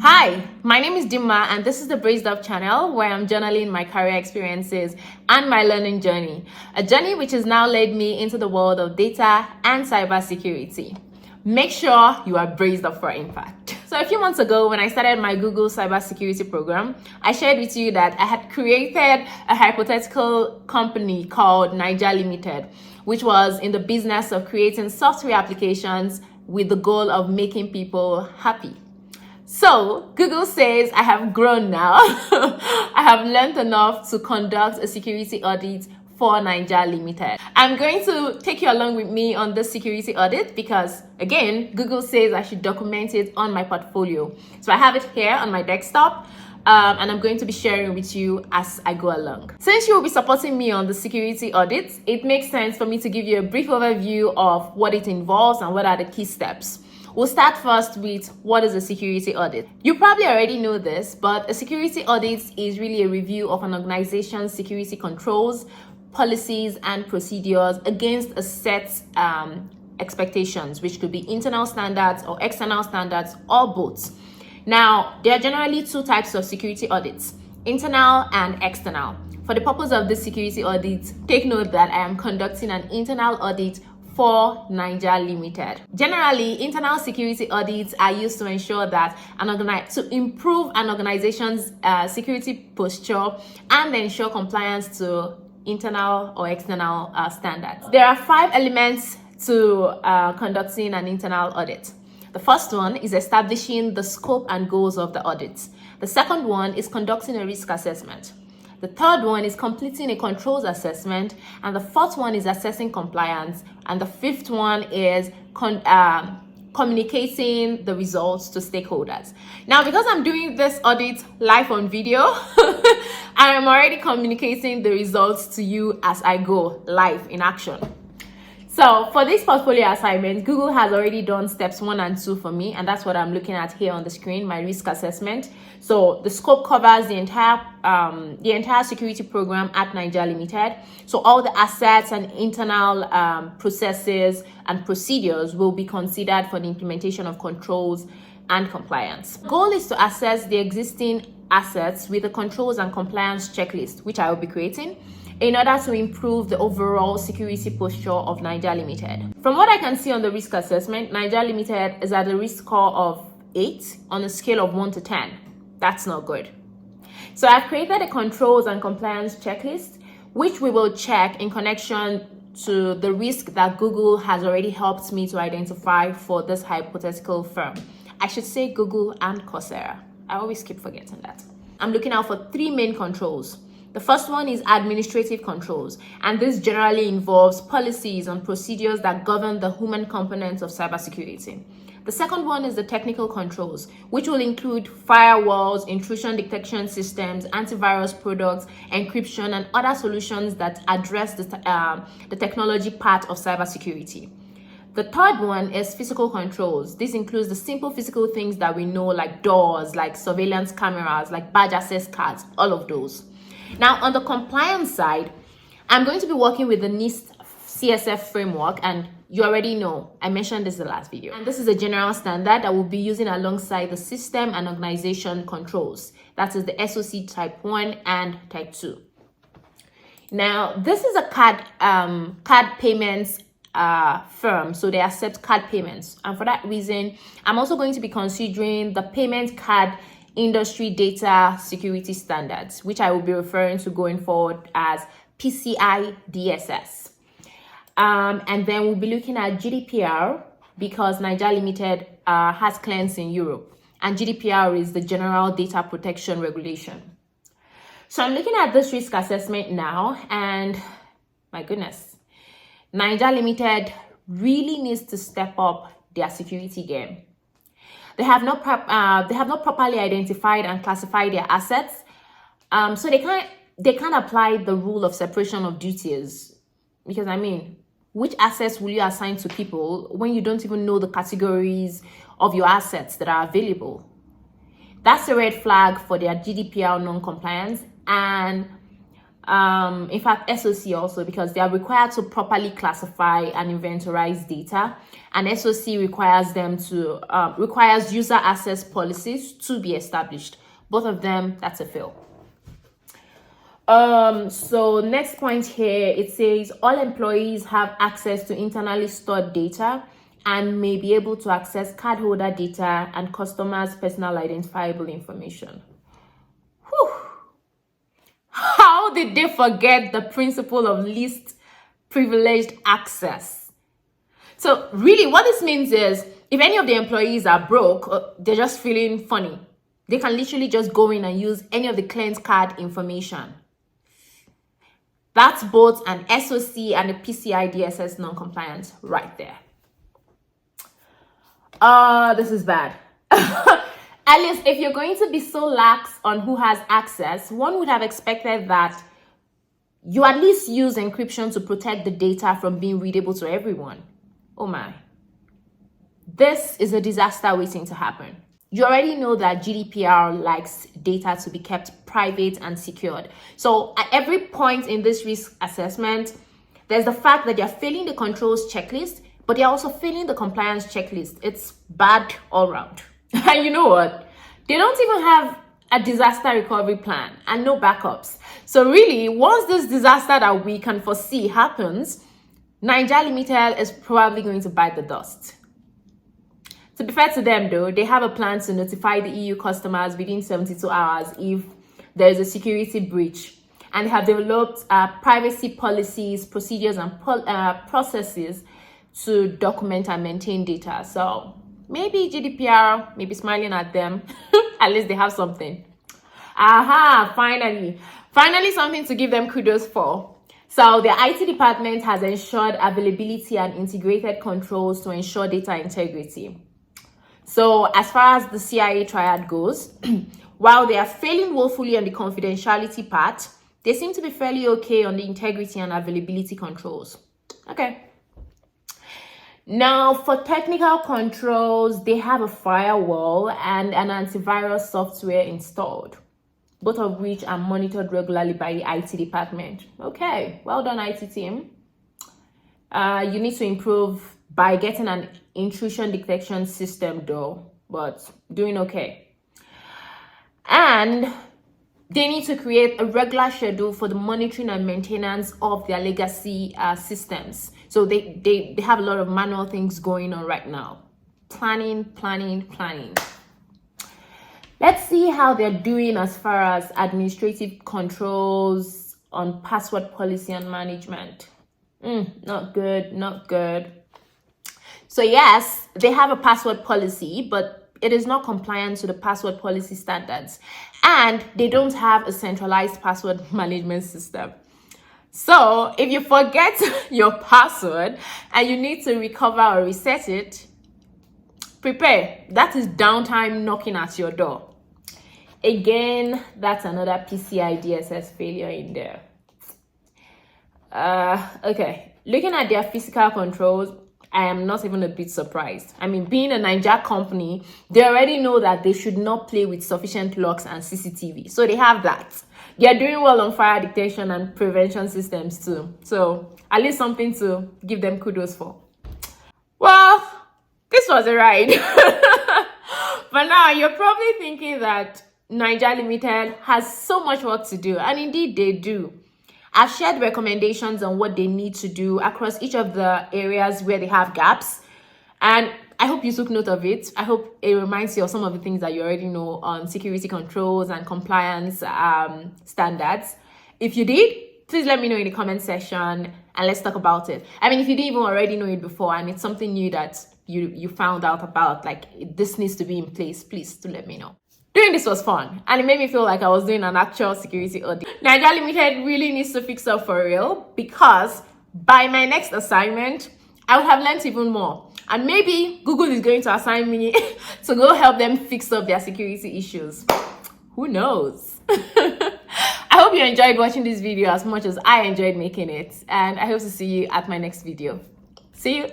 Hi, my name is Dimma and this is the Braced Up channel where I'm journaling my career experiences and my learning journey. A journey which has now led me into the world of data and cybersecurity. Make sure you are braced up for impact. So a few months ago when I started my Google cybersecurity program, I shared with you that I had created a hypothetical company called Niger Limited, which was in the business of creating software applications with the goal of making people happy. So Google says I have grown now. I have learned enough to conduct a security audit for Niger Limited. I'm going to take you along with me on this security audit because, again, Google says I should document it on my portfolio. So I have it here on my desktop. And I'm going to be sharing with you as I go along. Since you will be supporting me on the security audit, it makes sense for me to give you a brief overview of what it involves and what are the key steps. We'll start first with what is a security audit. You probably already know this, but a security audit is really a review of an organization's security controls, policies, and procedures against a set expectations, which could be internal standards or external standards or both. Now, there are generally two types of security audits, internal and external. For the purpose of this security audit, take note that I am conducting an internal audit for Niger Limited. Generally, internal security audits are used to ensure that to improve an organization's security posture and ensure compliance to internal or external standards. There are 5 elements to conducting an internal audit. The first one is establishing the scope and goals of the audit. The second one is conducting a risk assessment. The third one is completing a controls assessment, and the fourth one is assessing compliance, and the fifth one is communicating the results to stakeholders. Now, because I'm doing this audit live on video, I am already communicating the results to you as I go live in action. So for this portfolio assignment, Google has already done steps 1 and 2 for me, and that's what I'm looking at here on the screen, my risk assessment. So the scope covers the entire security program at Niger Limited. So all the assets and internal processes and procedures will be considered for the implementation of controls and compliance. Goal is to assess the existing assets with a controls and compliance checklist, which I will be creating, in order to improve the overall security posture of Niger Limited. From what I can see on the risk assessment, Niger Limited is at a risk score of 8 on a scale of 1 to 10. That's not good. So I've created a controls and compliance checklist, which we will check in connection to the risk that Google has already helped me to identify for this hypothetical firm. I should say Google and Coursera. I always keep forgetting that. I'm looking out for 3 main controls. The first one is administrative controls, and this generally involves policies and procedures that govern the human components of cybersecurity. The second one is the technical controls, which will include firewalls, intrusion detection systems, antivirus products, encryption, and other solutions that address the technology part of cybersecurity. The third one is physical controls. This includes the simple physical things that we know, like doors, like surveillance cameras, like badge access cards, all of those. Now, on the compliance side, I'm going to be working with the NIST CSF framework, and you already know, I mentioned this in the last video. And this is a general standard that we'll be using alongside the system and organization controls. That is the SOC Type 1 and Type 2. Now, this is a card payments firm, so they accept card payments. And for that reason, I'm also going to be considering the payment card industry data security standards, which I will be referring to going forward as PCI DSS. And then we'll be looking at GDPR because Niger Limited has clients in Europe, and GDPR is the General Data Protection Regulation. So I'm looking at this risk assessment now, and my goodness, Niger Limited really needs to step up their security game. They have not properly identified and classified their assets, so they can't apply the rule of separation of duties. Because I mean, which assets will you assign to people when you don't even know the categories of your assets that are available? That's a red flag for their GDPR non-compliance, and In fact, SOC also, because they are required to properly classify and inventorize data, and SOC requires them to requires user access policies to be established. Both of them, that's a fail. So next point here, it says all employees have access to internally stored data and may be able to access cardholder data and customers' personal identifiable information. Whew. How did they forget the principle of least privileged access? So really what this means is if any of the employees are broke, they're just feeling funny, they can literally just go in and use any of the client's card information. That's both an SOC and a PCI DSS non-compliance right there. This is bad. At least if you're going to be so lax on who has access, one would have expected that you at least use encryption to protect the data from being readable to everyone. Oh my. This is a disaster waiting to happen. You already know that GDPR likes data to be kept private and secured. So at every point in this risk assessment, there's the fact that you're failing the controls checklist, but you're also failing the compliance checklist. It's bad all around. And you know what? They don't even have a disaster recovery plan and no backups. So really, once this disaster that we can foresee happens, Nigeria Limited is probably going to bite the dust. To be fair to them though, they have a plan to notify the EU customers within 72 hours if there is a security breach, and have developed privacy policies, procedures, and processes to document and maintain data. So maybe GDPR may be smiling at them. At least they have something. Aha, finally something to give them kudos for. So the IT department has ensured availability and integrated controls to ensure data integrity. So as far as the CIA triad goes, while they are failing woefully on the confidentiality part, they seem to be fairly okay on the integrity and availability controls. Okay. Now for technical controls, they have a firewall and an antivirus software installed, both of which are monitored regularly by the IT department. Okay, well done IT team. You need to improve by getting an intrusion detection system though, but doing okay. And they need to create a regular schedule for the monitoring and maintenance of their legacy systems. So they have a lot of manual things going on right now. Planning. Let's see how they're doing as far as administrative controls on password policy and management. Not good. So yes, they have a password policy, but it is not compliant to the password policy standards. And they don't have a centralized password management system. So if you forget your password and you need to recover or reset it, prepare. That is downtime knocking at your door. Again, that's another PCI DSS failure in there. Okay, looking at their physical controls, I am not even a bit surprised. I mean, being a Nigeria company, they already know that they should not play with sufficient locks and CCTV. So they have that. They are doing well on fire detection and prevention systems too. So at least something to give them kudos for. Well, this was a ride. But now you're probably thinking that Nigeria Limited has so much work to do. And indeed they do. I've shared recommendations on what they need to do across each of the areas where they have gaps. And I hope you took note of it. I hope it reminds you of some of the things that you already know on security controls and compliance standards. If you did, please let me know in the comment section and let's talk about it. I mean, if you didn't even already know it before and it's something new that you found out about, like this needs to be in place, please do let me know. Doing this was fun and it made me feel like I was doing an actual security audit. Nigeria Limited really needs to fix up for real, because by my next assignment, I would have learned even more. And maybe Google is going to assign me to go help them fix up their security issues. Who knows? I hope you enjoyed watching this video as much as I enjoyed making it. And I hope to see you at my next video. See you.